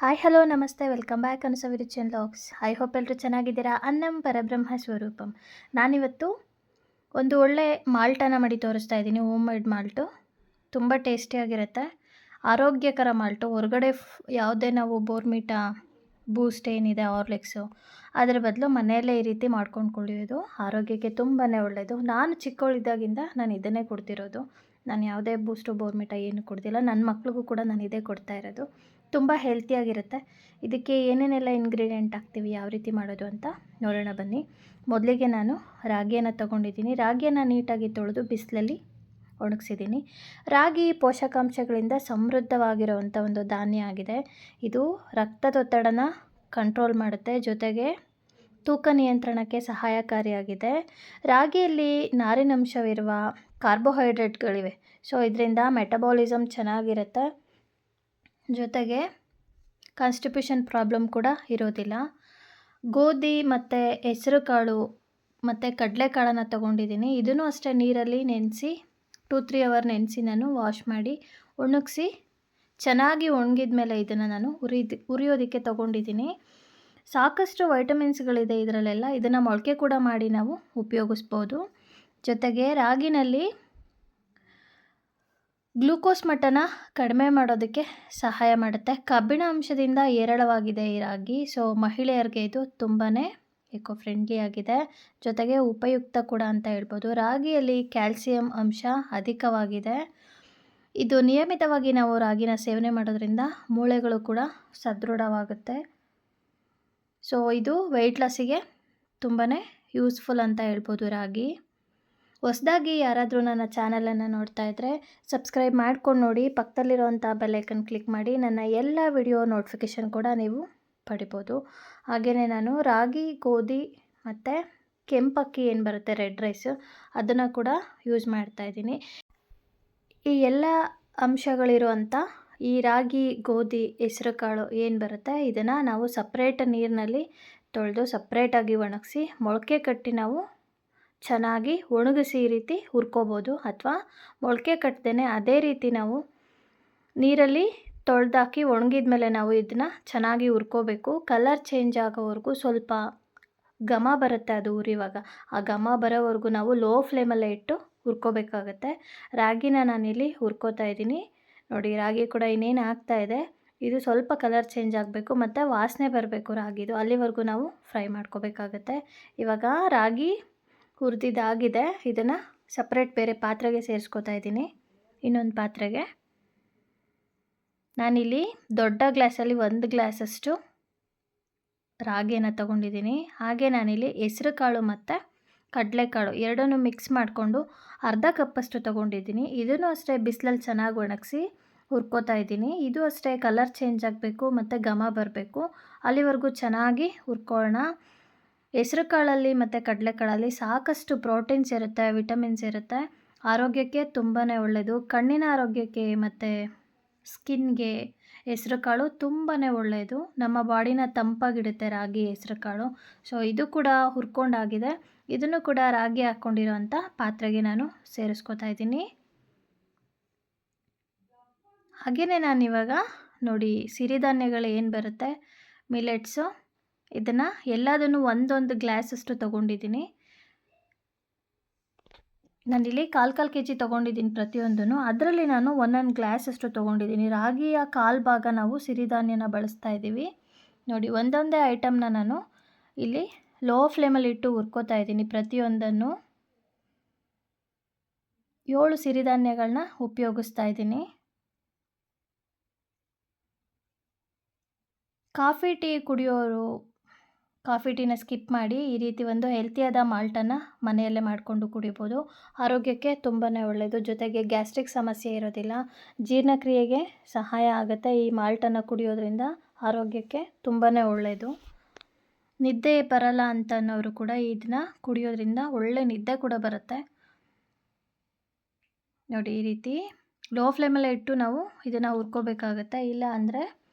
Hi hello ನಮಸ್ತೆ welcome back ಅನುಸವಿರು logs. I hope ಎಲ್ಲರೂ ಚೆನ್ನಾಗಿದ್ದೀರಾ. ಅನ್ನಂ ಪರಬ್ರಹ್ಮ ಸ್ವರೂಪಂ. ನಾನಿವತ್ತು ಒಂದು ಒಳ್ಳೆ ಮಾಲ್ಟನ್ನು ಮಾಡಿ ತೋರಿಸ್ತಾ ಇದ್ದೀನಿ. ಹೋಮ್ ಮೇಡ್ ಮಾಲ್ಟು ತುಂಬ ಟೇಸ್ಟಿಯಾಗಿರುತ್ತೆ, ಆರೋಗ್ಯಕರ ಮಾಲ್ಟು. ಹೊರಗಡೆ ಯಾವುದೇ ನಾವು ಬೋರ್ಮಿಟಾ, ಬೂಸ್ಟ್ ಏನಿದೆ, ಹಾರ್ಲಿಕ್ಸು, ಅದರ ಬದಲು ಮನೆಯಲ್ಲೇ ಈ ರೀತಿ ಮಾಡ್ಕೊಂಡು ಕುಡಿಯೋದು ಆರೋಗ್ಯಕ್ಕೆ ತುಂಬಾ ಒಳ್ಳೆಯದು. ನಾನು ಚಿಕ್ಕವಳಿದ್ದಾಗಿಂದ ನಾನು ಇದನ್ನೇ ಕೊಡ್ತಿರೋದು. ನಾನು ಯಾವುದೇ ಬೂಸ್ಟು ಬೋರ್ಮಿಟಾ ಏನು ಕುಡ್ದಿಲ್ಲ. ನನ್ನ ಮಕ್ಳಿಗೂ ಕೂಡ ನಾನು ಇದೇ ಕೊಡ್ತಾ ಇರೋದು. ತುಂಬ ಹೆಲ್ತಿಯಾಗಿರುತ್ತೆ. ಇದಕ್ಕೆ ಏನೇನೆಲ್ಲ ಇಂಗ್ರೀಡಿಯೆಂಟ್ ಹಾಕ್ತೀವಿ, ಯಾವ ರೀತಿ ಮಾಡೋದು ಅಂತ ನೋಡೋಣ ಬನ್ನಿ. ಮೊದಲಿಗೆ ನಾನು ರಾಗಿಯನ್ನು ತೊಗೊಂಡಿದ್ದೀನಿ. ರಾಗಿಯನ್ನು ನೀಟಾಗಿ ತೊಳೆದು ಬಿಸಿಲಲ್ಲಿ ಒಣಗಿಸಿದ್ದೀನಿ. ರಾಗಿ ಪೋಷಕಾಂಶಗಳಿಂದ ಸಮೃದ್ಧವಾಗಿರುವಂಥ ಒಂದು ಧಾನ್ಯ ಆಗಿದೆ. ಇದು ರಕ್ತದೊತ್ತಡನ ಕಂಟ್ರೋಲ್ ಮಾಡುತ್ತೆ, ಜೊತೆಗೆ ತೂಕ ನಿಯಂತ್ರಣಕ್ಕೆ ಸಹಾಯಕಾರಿಯಾಗಿದೆ. ರಾಗಿಯಲ್ಲಿ ನಾರಿನಂಶವಿರುವ ಕಾರ್ಬೋಹೈಡ್ರೇಟ್ಗಳಿವೆ. ಸೊ ಇದರಿಂದ ಮೆಟಬಾಲಿಸಮ್ ಚೆನ್ನಾಗಿರುತ್ತೆ, ಜೊತೆಗೆ ಕಾನ್ಸ್ಟಿಪೇಷನ್ ಪ್ರಾಬ್ಲಮ್ ಕೂಡ ಇರೋದಿಲ್ಲ. ಗೋಧಿ ಮತ್ತು ಹೆಸರು ಕಾಳು ಮತ್ತು ಕಡಲೆಕಾಳನ್ನು ತೊಗೊಂಡಿದ್ದೀನಿ. ಇದನ್ನು ಅಷ್ಟೇ ನೀರಲ್ಲಿ ನೆನೆಸಿ 2-3 ಅವರ್ ನೆನೆಸಿ ನಾನು ವಾಶ್ ಮಾಡಿ ಒಣಗಿಸಿ ಚೆನ್ನಾಗಿ ಒಣಗಿದ ಮೇಲೆ ಇದನ್ನು ನಾನು ಉರಿಯೋದಕ್ಕೆ ತೊಗೊಂಡಿದ್ದೀನಿ. ಸಾಕಷ್ಟು ವೈಟಮಿನ್ಸ್ಗಳಿದೆ ಇದರಲ್ಲೆಲ್ಲ. ಇದನ್ನು ಮೊಳಕೆ ಕೂಡ ಮಾಡಿ ನಾವು ಉಪಯೋಗಿಸ್ಬೋದು. ಜೊತೆಗೆ ರಾಗಿನಲ್ಲಿ ಗ್ಲೂಕೋಸ್ ಮಟ್ಟನ ಕಡಿಮೆ ಮಾಡೋದಕ್ಕೆ ಸಹಾಯ ಮಾಡುತ್ತೆ. ಕಬ್ಬಿಣ ಅಂಶದಿಂದ ಹೇರಳವಾಗಿದೆ ಈ ರಾಗಿ. ಸೊ ಮಹಿಳೆಯರಿಗೆ ಇದು ತುಂಬಾ ಎಕೋ ಫ್ರೆಂಡ್ಲಿ ಆಗಿದೆ, ಜೊತೆಗೆ ಉಪಯುಕ್ತ ಕೂಡ ಅಂತ ಹೇಳ್ಬೋದು. ರಾಗಿಯಲ್ಲಿ ಕ್ಯಾಲ್ಸಿಯಂ ಅಂಶ ಅಧಿಕವಾಗಿದೆ. ಇದು ನಿಯಮಿತವಾಗಿ ನಾವು ರಾಗಿನ ಸೇವನೆ ಮಾಡೋದ್ರಿಂದ ಮೂಳೆಗಳು ಕೂಡ ಸದೃಢವಾಗುತ್ತೆ. ಸೊ ಇದು ವೆಯ್ಟ್ ಲಾಸಿಗೆ ತುಂಬಾ ಯೂಸ್ಫುಲ್ ಅಂತ ಹೇಳ್ಬೋದು ರಾಗಿ. ಹೊಸದಾಗಿ ಯಾರಾದರೂ ನನ್ನ ಚಾನಲನ್ನು ನೋಡ್ತಾ ಇದ್ದರೆ ಸಬ್ಸ್ಕ್ರೈಬ್ ಮಾಡ್ಕೊಂಡು ನೋಡಿ, ಪಕ್ಕದಲ್ಲಿರೋವಂಥ ಬೆಲ್ಲೈಕನ್ ಕ್ಲಿಕ್ ಮಾಡಿ ನನ್ನ ಎಲ್ಲ ವಿಡಿಯೋ ನೋಟಿಫಿಕೇಷನ್ ಕೂಡ ನೀವು ಪಡಿಬೋದು. ಹಾಗೆಯೇ ನಾನು ರಾಗಿ, ಗೋಧಿ ಮತ್ತು ಕೆಂಪಕ್ಕಿ ಏನು ಬರುತ್ತೆ, ರೆಡ್ ರೈಸು, ಅದನ್ನು ಕೂಡ ಯೂಸ್ ಮಾಡ್ತಾಯಿದ್ದೀನಿ. ಈ ಎಲ್ಲ ಅಂಶಗಳಿರುವಂಥ ಈ ರಾಗಿ, ಗೋಧಿ, ಹೆಸರು ಕಾಳು ಏನು ಬರುತ್ತೆ, ಇದನ್ನು ನಾವು ಸಪ್ರೇಟ್ ನೀರಿನಲ್ಲಿ ತೊಳೆದು ಸಪ್ರೇಟಾಗಿ ಒಣಗಿಸಿ ಮೊಳಕೆ ಕಟ್ಟಿ ನಾವು ಚೆನ್ನಾಗಿ ಒಣಗಿಸಿ ಈ ರೀತಿ ಹುರ್ಕೋಬೋದು. ಅಥವಾ ಮೊಳಕೆ ಕಟ್ಟದೇ ಅದೇ ರೀತಿ ನಾವು ನೀರಲ್ಲಿ ತೊಳೆದಾಕಿ ಒಣಗಿದ ಮೇಲೆ ನಾವು ಇದನ್ನು ಚೆನ್ನಾಗಿ ಹುರ್ಕೋಬೇಕು. ಕಲರ್ ಚೇಂಜ್ ಆಗೋವರೆಗೂ ಸ್ವಲ್ಪ ಘಮ ಬರುತ್ತೆ ಅದು ಉರಿಯುವಾಗ. ಆ ಘಮ ಬರೋವರೆಗೂ ನಾವು ಲೋ ಫ್ಲೇಮಲ್ಲೇ ಇಟ್ಟು ಹುರ್ಕೋಬೇಕಾಗತ್ತೆ. ರಾಗಿನ ನಾನಿಲ್ಲಿ ಹುರ್ಕೋತಾ ಇದ್ದೀನಿ. ನೋಡಿ, ರಾಗಿ ಕೂಡ ಇನ್ನೇನು ಆಗ್ತಾಯಿದೆ. ಇದು ಸ್ವಲ್ಪ ಕಲರ್ ಚೇಂಜ್ ಆಗಬೇಕು ಮತ್ತು ವಾಸನೆ ಬರಬೇಕು ರಾಗಿದು, ಅಲ್ಲಿವರೆಗೂ ನಾವು ಫ್ರೈ ಮಾಡ್ಕೋಬೇಕಾಗತ್ತೆ. ಇವಾಗ ರಾಗಿ ಹುರಿದಿದ್ದಾಗಿದೆ. ಇದನ್ನು ಸಪ್ರೇಟ್ ಬೇರೆ ಪಾತ್ರೆಗೆ ಸೇರಿಸ್ಕೊತಾ ಇದ್ದೀನಿ. ಇನ್ನೊಂದು ಪಾತ್ರೆಗೆ ನಾನಿಲ್ಲಿ ದೊಡ್ಡ ಗ್ಲಾಸಲ್ಲಿ 1 ಗ್ಲಾಸಷ್ಟು ರಾಗಿಯನ್ನು ತೊಗೊಂಡಿದ್ದೀನಿ. ಹಾಗೆ ನಾನಿಲ್ಲಿ ಹೆಸರು ಕಾಳು ಮತ್ತು ಕಡಲೆಕಾಳು ಎರಡನ್ನೂ ಮಿಕ್ಸ್ ಮಾಡಿಕೊಂಡು ಅರ್ಧ ಕಪ್ಪಷ್ಟು ತೊಗೊಂಡಿದ್ದೀನಿ. ಇದನ್ನು ಅಷ್ಟೇ ಬಿಸಿಲಲ್ಲಿ ಚೆನ್ನಾಗಿ ಒಣಗಿಸಿ ಹುರ್ಕೋತಾ ಇದ್ದೀನಿ. ಇದು ಅಷ್ಟೇ ಕಲರ್ ಚೇಂಜ್ ಆಗಬೇಕು ಮತ್ತು ಘಮ ಬರಬೇಕು, ಅಲ್ಲಿವರೆಗೂ ಚೆನ್ನಾಗಿ ಹುರ್ಕೊಳ್ಳೋಣ. ಹೆಸರು ಕಾಳಲ್ಲಿ ಮತ್ತು ಕಡಲೆಕಾಳಲ್ಲಿ ಸಾಕಷ್ಟು ಪ್ರೋಟೀನ್ಸ್ ಇರುತ್ತೆ, ವಿಟಮಿನ್ಸ್ ಇರುತ್ತೆ. ಆರೋಗ್ಯಕ್ಕೆ ತುಂಬಾ ಒಳ್ಳೆಯದು. ಕಣ್ಣಿನ ಆರೋಗ್ಯಕ್ಕೆ ಮತ್ತು ಸ್ಕಿನ್ಗೆ ಹೆಸರು ಕಾಳು ತುಂಬಾ ಒಳ್ಳೆಯದು. ನಮ್ಮ ಬಾಡಿನ ತಂಪಾಗಿಡುತ್ತೆ ರಾಗಿ, ಹೆಸರು ಕಾಳು. ಸೊ ಇದು ಕೂಡ ಹುರ್ಕೊಂಡಾಗಿದೆ. ಇದನ್ನು ಕೂಡ ರಾಗಿ ಹಾಕ್ಕೊಂಡಿರೋಂಥ ಪಾತ್ರೆಗೆ ನಾನು ಸೇರಿಸ್ಕೊತಾ ಇದ್ದೀನಿ. ಹಾಗೆಯೇ ನಾನಿವಾಗ ನೋಡಿ, ಸಿರಿಧಾನ್ಯಗಳು ಏನು ಬರುತ್ತೆ, ಮಿಲೆಟ್ಸು, ಇದನ್ನು ಎಲ್ಲದನ್ನು ಒಂದೊಂದು ಗ್ಲಾಸಷ್ಟು ತೊಗೊಂಡಿದ್ದೀನಿ. ನಾನಿಲ್ಲಿ 1/4 kg ತೊಗೊಂಡಿದ್ದೀನಿ ಪ್ರತಿಯೊಂದೂ. ಅದರಲ್ಲಿ ನಾನು 1 ಗ್ಲಾಸಷ್ಟು ತೊಗೊಂಡಿದ್ದೀನಿ. ರಾಗಿಯ 1/4 ಭಾಗ ನಾವು ಸಿರಿಧಾನ್ಯನ ಬಳಸ್ತಾ ಇದ್ದೀವಿ. ನೋಡಿ, ಒಂದೊಂದೇ ಐಟಮ್ನ ನಾನು ಇಲ್ಲಿ ಲೋ ಫ್ಲೇಮಲ್ಲಿ ಇಟ್ಟು ಹುರ್ಕೋತಾ ಇದ್ದೀನಿ. ಪ್ರತಿಯೊಂದನ್ನು 7 ಸಿರಿಧಾನ್ಯಗಳನ್ನ ಉಪಯೋಗಿಸ್ತಾ ಇದ್ದೀನಿ. ಕಾಫಿ ಟೀ ಕುಡಿಯೋರು ಕಾಫಿ ಟೀನ ಸ್ಕಿಪ್ ಮಾಡಿ ಈ ರೀತಿ ಒಂದು ಹೆಲ್ತಿಯಾದ ಮಾಲ್ಟನ್ನು ಮನೆಯಲ್ಲೇ ಮಾಡಿಕೊಂಡು ಕುಡಿಬೋದು. ಆರೋಗ್ಯಕ್ಕೆ ತುಂಬಾ ಒಳ್ಳೆಯದು. ಜೊತೆಗೆ ಗ್ಯಾಸ್ಟ್ರಿಕ್ ಸಮಸ್ಯೆ ಇರೋದಿಲ್ಲ, ಜೀರ್ಣಕ್ರಿಯೆಗೆ ಸಹಾಯ ಆಗುತ್ತೆ. ಈ ಮಾಲ್ಟನ್ನು ಕುಡಿಯೋದ್ರಿಂದ ಆರೋಗ್ಯಕ್ಕೆ ತುಂಬಾ ಒಳ್ಳೆಯದು. ನಿದ್ದೆ ಬರಲ್ಲ ಅಂತ ಅನ್ನೋರು ಕೂಡ ಇದನ್ನ ಕುಡಿಯೋದ್ರಿಂದ ಒಳ್ಳೆ ನಿದ್ದೆ ಕೂಡ ಬರುತ್ತೆ. ನೋಡಿ, ಈ ರೀತಿ ಲೋ ಫ್ಲೇಮಲ್ಲೇ ಇಟ್ಟು ನಾವು ಇದನ್ನು ಹುರ್ಕೋಬೇಕಾಗತ್ತೆ, ಇಲ್ಲ ಅಂದರೆ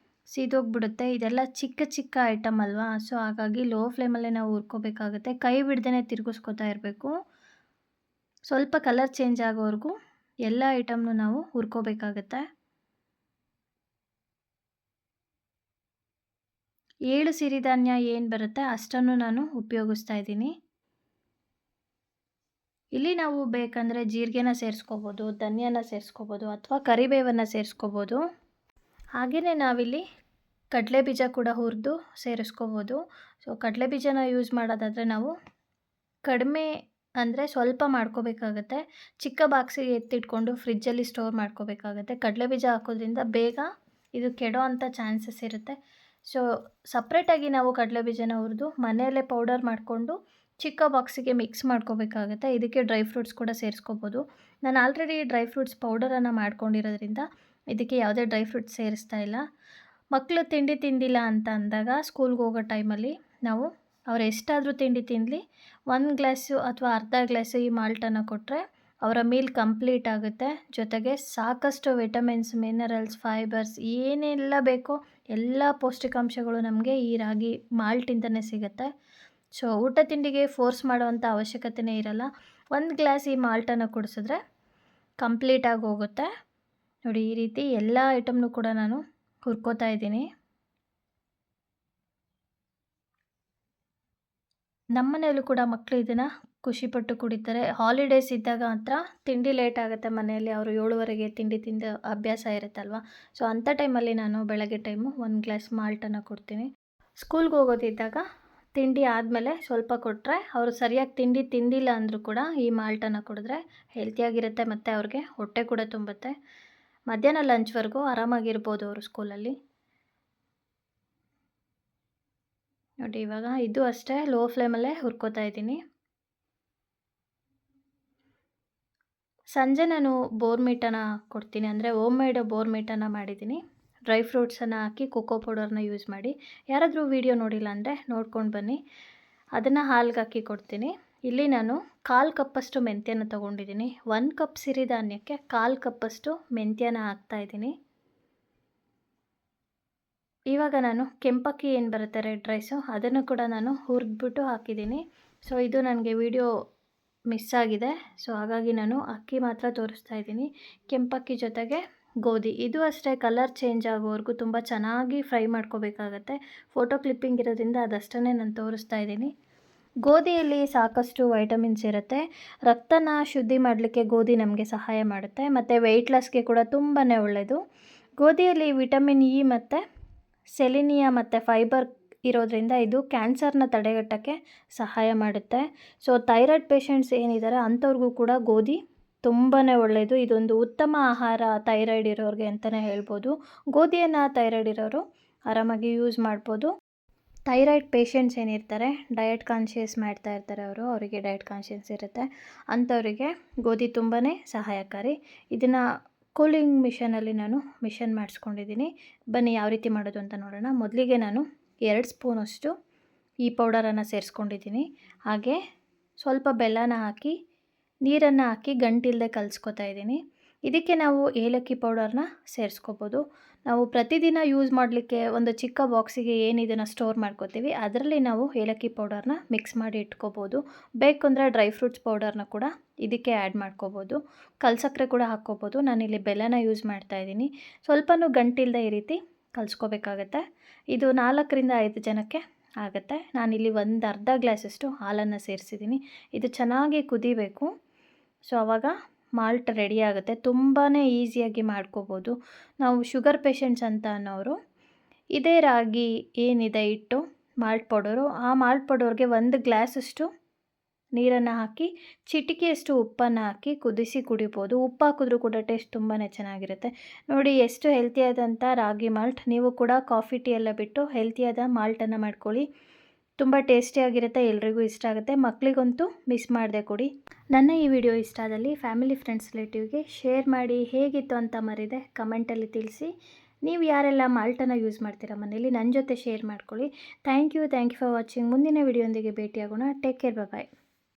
ಸೀದೋಗ್ಬಿಡುತ್ತೆ. ಇದೆಲ್ಲ ಚಿಕ್ಕ ಚಿಕ್ಕ ಐಟಮ್ ಅಲ್ವಾ, ಸೊ ಹಾಗಾಗಿ ಲೋ ಫ್ಲೇಮಲ್ಲೇ ನಾವು ಹುರ್ಕೋಬೇಕಾಗುತ್ತೆ. ಕೈ ಬಿಡ್ದೇ ತಿರುಗಿಸ್ಕೊತಾ ಇರಬೇಕು. ಸ್ವಲ್ಪ ಕಲರ್ ಚೇಂಜ್ ಆಗೋವರೆಗೂ ಎಲ್ಲ ಐಟಮ್ನು ನಾವು ಹುರ್ಕೋಬೇಕಾಗತ್ತೆ. 7 ಸಿರಿಧಾನ್ಯ ಏನು ಬರುತ್ತೆ ಅಷ್ಟನ್ನು ನಾನು ಉಪಯೋಗಿಸ್ತಾ ಇದ್ದೀನಿ. ಇಲ್ಲಿ ನಾವು ಬೇಕಂದರೆ ಜೀರಿಗೆನ ಸೇರಿಸ್ಕೋಬೋದು, ಧನಿಯಾನ ಸೇರಿಸ್ಕೋಬೋದು ಅಥವಾ ಕರಿಬೇವನ್ನು ಸೇರಿಸ್ಕೋಬೋದು. ಹಾಗೆಯೇ ನಾವಿಲ್ಲಿ ಕಡಲೆ ಬೀಜ ಕೂಡ ಹುರಿದು ಸೇರಿಸ್ಕೋಬೋದು. ಸೊ ಕಡಲೆ ಬೀಜನ ಯೂಸ್ ಮಾಡೋದಾದರೆ ನಾವು ಕಡಿಮೆ ಅಂದರೆ ಸ್ವಲ್ಪ ಮಾಡ್ಕೋಬೇಕಾಗತ್ತೆ. ಚಿಕ್ಕ ಬಾಕ್ಸಿಗೆ ಎತ್ತಿಟ್ಕೊಂಡು ಫ್ರಿಜ್ಜಲ್ಲಿ ಸ್ಟೋರ್ ಮಾಡ್ಕೋಬೇಕಾಗತ್ತೆ. ಕಡಲೆ ಬೀಜ ಹಾಕೋದ್ರಿಂದ ಬೇಗ ಇದು ಕೆಡೋ ಅಂಥ ಚಾನ್ಸಸ್ ಇರುತ್ತೆ. ಸೊ ಸಪ್ರೇಟಾಗಿ ನಾವು ಕಡಲೆ ಬೀಜನ ಹುರಿದು ಮನೆಯಲ್ಲೇ ಪೌಡರ್ ಮಾಡಿಕೊಂಡು ಚಿಕ್ಕ ಬಾಕ್ಸಿಗೆ ಮಿಕ್ಸ್ ಮಾಡ್ಕೋಬೇಕಾಗತ್ತೆ. ಇದಕ್ಕೆ ಡ್ರೈ ಫ್ರೂಟ್ಸ್ ಕೂಡ ಸೇರಿಸ್ಕೋಬೋದು. ನಾನು ಆಲ್ರೆಡಿ ಡ್ರೈ ಫ್ರೂಟ್ಸ್ ಪೌಡರನ್ನು ಮಾಡ್ಕೊಂಡಿರೋದ್ರಿಂದ ಇದಕ್ಕೆ ಯಾವುದೇ ಡ್ರೈ ಫ್ರೂಟ್ಸ್ ಸೇರಿಸ್ತಾ ಇಲ್ಲ. ಮಕ್ಕಳು ತಿಂಡಿ ತಿಂದಿಲ್ಲ ಅಂತ ಅಂದಾಗ ಸ್ಕೂಲ್ಗೆ ಹೋಗೋ ಟೈಮಲ್ಲಿ ನಾವು ಅವ್ರು ಎಷ್ಟಾದರೂ ತಿಂಡಿ ತಿನ್ನಲಿ 1 ಗ್ಲಾಸು ಅಥವಾ ಅರ್ಧ ಗ್ಲಾಸು ಈ ಮಾಲ್ಟನ್ನು ಕೊಟ್ಟರೆ ಅವರ ಮೀಲ್ ಕಂಪ್ಲೀಟ್ ಆಗುತ್ತೆ. ಜೊತೆಗೆ ಸಾಕಷ್ಟು ವಿಟಮಿನ್ಸ್, ಮಿನರಲ್ಸ್, ಫೈಬರ್ಸ್ ಏನೆಲ್ಲ ಬೇಕೋ ಎಲ್ಲ ಪೌಷ್ಟಿಕಾಂಶಗಳು ನಮಗೆ ಈ ರಾಗಿ ಮಾಲ್ಟಿಂದನೇ ಸಿಗುತ್ತೆ. ಸೊ ಊಟ ತಿಂಡಿಗೆ ಫೋರ್ಸ್ ಮಾಡೋವಂಥ ಅವಶ್ಯಕತೆಯೇ ಇರಲ್ಲ. 1 ಗ್ಲಾಸ್ ಈ ಮಾಲ್ಟನ್ನು ಕುಡಿಸಿದ್ರೆ ಕಂಪ್ಲೀಟಾಗಿ ಹೋಗುತ್ತೆ. ನೋಡಿ ಈ ರೀತಿ ಎಲ್ಲ ಐಟಮ್ನು ಕೂಡ ನಾನು ಹುರ್ಕೋತಾ ಇದ್ದೀನಿ. ನಮ್ಮ ಮನೆಯಲ್ಲೂ ಕೂಡ ಮಕ್ಕಳು ಇದನ್ನು ಖುಷಿಪಟ್ಟು ಕುಡಿತಾರೆ. ಹಾಲಿಡೇಸ್ ಇದ್ದಾಗ ಮಾತ್ರ ತಿಂಡಿ ಲೇಟ್ ಆಗುತ್ತೆ ಮನೆಯಲ್ಲಿ. ಅವರು 7:30ಗೆ ತಿಂಡಿ ತಿಂದು ಅಭ್ಯಾಸ ಇರುತ್ತಲ್ವ. ಸೊ ಅಂಥ ಟೈಮಲ್ಲಿ ನಾನು ಬೆಳಗ್ಗೆ ಟೈಮು 1 ಗ್ಲಾಸ್ ಮಾಲ್ಟನ್ನು ಕೊಡ್ತೀನಿ. ಸ್ಕೂಲ್ಗೆ ಹೋಗೋದಿದ್ದಾಗ ತಿಂಡಿ ಆದಮೇಲೆ ಸ್ವಲ್ಪ ಕೊಟ್ಟರೆ ಅವರು ಸರಿಯಾಗಿ ತಿಂಡಿ ತಿಂದಿಲ್ಲ ಅಂದರೂ ಕೂಡ ಈ ಮಾಲ್ಟನ್ನು ಕುಡಿದ್ರೆ ಹೆಲ್ತಿಯಾಗಿರುತ್ತೆ ಮತ್ತು ಅವ್ರಿಗೆ ಹೊಟ್ಟೆ ಕೂಡ ತುಂಬುತ್ತೆ. ಮಧ್ಯಾಹ್ನ ಲಂಚ್ವರೆಗೂ ಆರಾಮಾಗಿರ್ಬೋದು ಅವರು ಸ್ಕೂಲಲ್ಲಿ. ನೋಡಿ ಇವಾಗ ಇದು ಅಷ್ಟೇ ಲೋ ಫ್ಲೇಮಲ್ಲೇ ಹುರ್ಕೋತಾ ಇದ್ದೀನಿ. ಸಂಜೆ ನಾನು ಬೋರ್ಮಿಟನ್ನು ಕೊಡ್ತೀನಿ, ಅಂದರೆ ಹೋಮ್ ಮೇಡ್ ಬೋರ್ಮಿಟನ್ನು ಮಾಡಿದ್ದೀನಿ. ಡ್ರೈ ಫ್ರೂಟ್ಸನ್ನು ಹಾಕಿ ಕೊಕೋ ಪೌಡರ್ನ ಯೂಸ್ ಮಾಡಿ. ಯಾರಾದರೂ ವೀಡಿಯೋ ನೋಡಿಲ್ಲ ಅಂದರೆ ನೋಡ್ಕೊಂಡು ಬನ್ನಿ. ಅದನ್ನು ಹಾಲ್ಗೆ ಹಾಕಿ ಕೊಡ್ತೀನಿ. ಇಲ್ಲಿ ನಾನು 1/4 ಕಪ್ಪಷ್ಟು ಮೆಂತ್ಯನ ತೊಗೊಂಡಿದ್ದೀನಿ. 1 ಕಪ್ ಸಿರಿಧಾನ್ಯಕ್ಕೆ 1/4 ಕಪ್ಪಷ್ಟು ಮೆಂತ್ಯನ ಹಾಕ್ತಾಯಿದ್ದೀನಿ. ಇವಾಗ ನಾನು ಕೆಂಪಕ್ಕಿ ಏನು ಬರುತ್ತೆ ರೆಡ್ ರೈಸು ಅದನ್ನು ಕೂಡ ನಾನು ಹುರಿದ್ಬಿಟ್ಟು ಹಾಕಿದ್ದೀನಿ. ಸೊ ಇದು ನನಗೆ ವಿಡಿಯೋ ಮಿಸ್ ಆಗಿದೆ. ಸೊ ಹಾಗಾಗಿ ನಾನು ಅಕ್ಕಿ ಮಾತ್ರ ತೋರಿಸ್ತಾ ಇದ್ದೀನಿ. ಕೆಂಪಕ್ಕಿ ಜೊತೆಗೆ ಗೋಧಿ ಇದು ಅಷ್ಟೇ ಕಲರ್ ಚೇಂಜ್ ಆಗೋವರೆಗೂ ತುಂಬ ಚೆನ್ನಾಗಿ ಫ್ರೈ ಮಾಡ್ಕೋಬೇಕಾಗತ್ತೆ. ಫೋಟೋ ಕ್ಲಿಪ್ಪಿಂಗ್ ಇರೋದ್ರಿಂದ ಅದಷ್ಟನ್ನೇ ನಾನು ತೋರಿಸ್ತಾ ಇದ್ದೀನಿ. ಗೋಧಿಯಲ್ಲಿ ಸಾಕಷ್ಟು ವೈಟಮಿನ್ಸ್ ಇರುತ್ತೆ. ರಕ್ತನ ಶುದ್ಧಿ ಮಾಡಲಿಕ್ಕೆ ಗೋಧಿ ನಮಗೆ ಸಹಾಯ ಮಾಡುತ್ತೆ ಮತ್ತು ವೆಯ್ಟ್ ಲಾಸ್ಗೆ ಕೂಡ ತುಂಬಾ ಒಳ್ಳೆಯದು. ಗೋಧಿಯಲ್ಲಿ ವಿಟಮಿನ್ ಇ ಮತ್ತು ಸೆಲಿನಿಯಾ ಮತ್ತು ಫೈಬರ್ ಇರೋದ್ರಿಂದ ಇದು ಕ್ಯಾನ್ಸರ್ನ ತಡೆಗಟ್ಟೋಕ್ಕೆ ಸಹಾಯ ಮಾಡುತ್ತೆ. ಸೊ ಥೈರಾಯ್ಡ್ ಪೇಷಂಟ್ಸ್ ಏನಿದ್ದಾರೆ ಅಂಥವ್ರಿಗೂ ಕೂಡ ಗೋಧಿ ತುಂಬಾ ಒಳ್ಳೆಯದು. ಇದೊಂದು ಉತ್ತಮ ಆಹಾರ ಥೈರಾಯ್ಡ್ ಇರೋರಿಗೆ ಅಂತಲೇ ಹೇಳ್ಬೋದು. ಗೋಧಿಯನ್ನು ಥೈರಾಯ್ಡ್ ಇರೋರು ಆರಾಮಾಗಿ ಯೂಸ್ ಮಾಡ್ಬೋದು. ಥೈರಾಯ್ಡ್ ಪೇಷಂಟ್ಸ್ ಏನಿರ್ತಾರೆ ಡಯಟ್ ಕಾನ್ಷಿಯಸ್ ಮಾಡ್ತಾ ಇರ್ತಾರೆ ಅವರಿಗೆ ಡಯಟ್ ಕಾನ್ಷಿಯಸ್ ಇರುತ್ತೆ ಅಂಥವರಿಗೆ ಗೋಧಿ ತುಂಬಾ ಸಹಾಯಕಾರಿ. ಇದನ್ನು ಕೂಲಿಂಗ್ ಮಿಷನಲ್ಲಿ ನಾನು ಮಿಷನ್ ಮಾಡಿಸ್ಕೊಂಡಿದ್ದೀನಿ. ಬನ್ನಿ ಯಾವ ರೀತಿ ಮಾಡೋದು ಅಂತ ನೋಡೋಣ. ಮೊದಲಿಗೆ ನಾನು 2 ಸ್ಪೂನಷ್ಟು ಈ ಪೌಡರನ್ನು ಸೇರಿಸ್ಕೊಂಡಿದ್ದೀನಿ. ಹಾಗೆ ಸ್ವಲ್ಪ ಬೆಲ್ಲನ ಹಾಕಿ ನೀರನ್ನು ಹಾಕಿ ಗಂಟಿಲ್ಲದೆ ಕಲಿಸ್ಕೊತಾ ಇದ್ದೀನಿ. ಇದಕ್ಕೆ ನಾವು ಏಲಕ್ಕಿ ಪೌಡರ್ನ ಸೇರಿಸ್ಕೋಬೋದು. ನಾವು ಪ್ರತಿದಿನ ಯೂಸ್ ಮಾಡಲಿಕ್ಕೆ ಒಂದು ಚಿಕ್ಕ ಬಾಕ್ಸಿಗೆ ಏನು ಇದನ್ನು ಸ್ಟೋರ್ ಮಾಡ್ಕೋತೀವಿ ಅದರಲ್ಲಿ ನಾವು ಏಲಕ್ಕಿ ಪೌಡರ್ನ ಮಿಕ್ಸ್ ಮಾಡಿ ಇಟ್ಕೋಬೋದು. ಬೇಕು ಅಂದರೆ ಡ್ರೈ ಫ್ರೂಟ್ಸ್ ಪೌಡರ್ನ ಕೂಡ ಇದಕ್ಕೆ ಆ್ಯಡ್ ಮಾಡ್ಕೋಬೋದು. ಕಲ್ಸಕ್ಕರೆ ಕೂಡ ಹಾಕ್ಕೋಬೋದು. ನಾನಿಲ್ಲಿ ಬೆಲ್ಲನ ಯೂಸ್ ಮಾಡ್ತಾಯಿದ್ದೀನಿ. ಸ್ವಲ್ಪನೂ ಗಂಟಿಲ್ಲದೆ ಈ ರೀತಿ ಕಲಿಸ್ಕೋಬೇಕಾಗತ್ತೆ. ಇದು 4ರಿಂದ 5 ಜನಕ್ಕೆ ಆಗುತ್ತೆ. ನಾನಿಲ್ಲಿ ಒಂದು ಅರ್ಧ ಗ್ಲಾಸಷ್ಟು ಹಾಲನ್ನು ಸೇರಿಸಿದ್ದೀನಿ. ಇದು ಚೆನ್ನಾಗಿ ಕುದಿಬೇಕು. ಸೊ ಆವಾಗ ಮಾಲ್ಟ್ ರೆಡಿ ಆಗುತ್ತೆ. ತುಂಬಾ ಈಸಿಯಾಗಿ ಮಾಡ್ಕೋಬೋದು. ನಾವು ಶುಗರ್ ಪೇಷಂಟ್ಸ್ ಅಂತ ಅನ್ನೋರು ಇದೇ ರಾಗಿ ಏನಿದೆ ಇಟ್ಟು ಮಾಲ್ಟ್ ಪೌಡರು ಆ ಮಾಲ್ಟ್ ಪೌಡರ್ಗೆ 1 ಗ್ಲಾಸಷ್ಟು ನೀರನ್ನು ಹಾಕಿ ಚಿಟಿಕೆಯಷ್ಟು ಉಪ್ಪನ್ನು ಹಾಕಿ ಕುದಿಸಿ ಕುಡಿಬೋದು. ಉಪ್ಪು ಹಾಕಿದ್ರೂ ಕೂಡ ಟೇಸ್ಟ್ ತುಂಬಾ ಚೆನ್ನಾಗಿರುತ್ತೆ. ನೋಡಿ ಎಷ್ಟು ಹೆಲ್ತಿಯಾದಂಥ ರಾಗಿ ಮಾಲ್ಟ್. ನೀವು ಕೂಡ ಕಾಫಿ ಟೀ ಎಲ್ಲ ಬಿಟ್ಟು ಹೆಲ್ತಿಯಾದ ಮಾಲ್ಟನ್ನು ಮಾಡ್ಕೊಳ್ಳಿ. ತುಂಬ ಟೇಸ್ಟಿಯಾಗಿರುತ್ತೆ, ಎಲ್ರಿಗೂ ಇಷ್ಟ ಆಗುತ್ತೆ. ಮಕ್ಕಳಿಗಂತೂ ಮಿಸ್ ಮಾಡದೆ ಕೊಡಿ. ನನ್ನ ಈ ವಿಡಿಯೋ ಇಷ್ಟ ಆದಲ್ಲಿ ಫ್ಯಾಮಿಲಿ ಫ್ರೆಂಡ್ಸ್ ರಿಲೇಟಿವ್ಗೆ ಶೇರ್ ಮಾಡಿ. ಹೇಗಿತ್ತು ಅಂತ ಮರಿದೆ ಕಮೆಂಟಲ್ಲಿ ತಿಳಿಸಿ. ನೀವು ಯಾರೆಲ್ಲ ಮಾಲ್ಟನ್ನು ಯೂಸ್ ಮಾಡ್ತೀರಾ ಮನೇಲಿ ನನ್ನ ಜೊತೆ ಶೇರ್ ಮಾಡ್ಕೊಳ್ಳಿ. Thank you for watching. ಮುಂದಿನ ವಿಡಿಯೋಂದಿಗೆ ಭೇಟಿಯಾಗೋಣ. ಟೇಕ್ ಕೇರ್, ಬಾಯ್.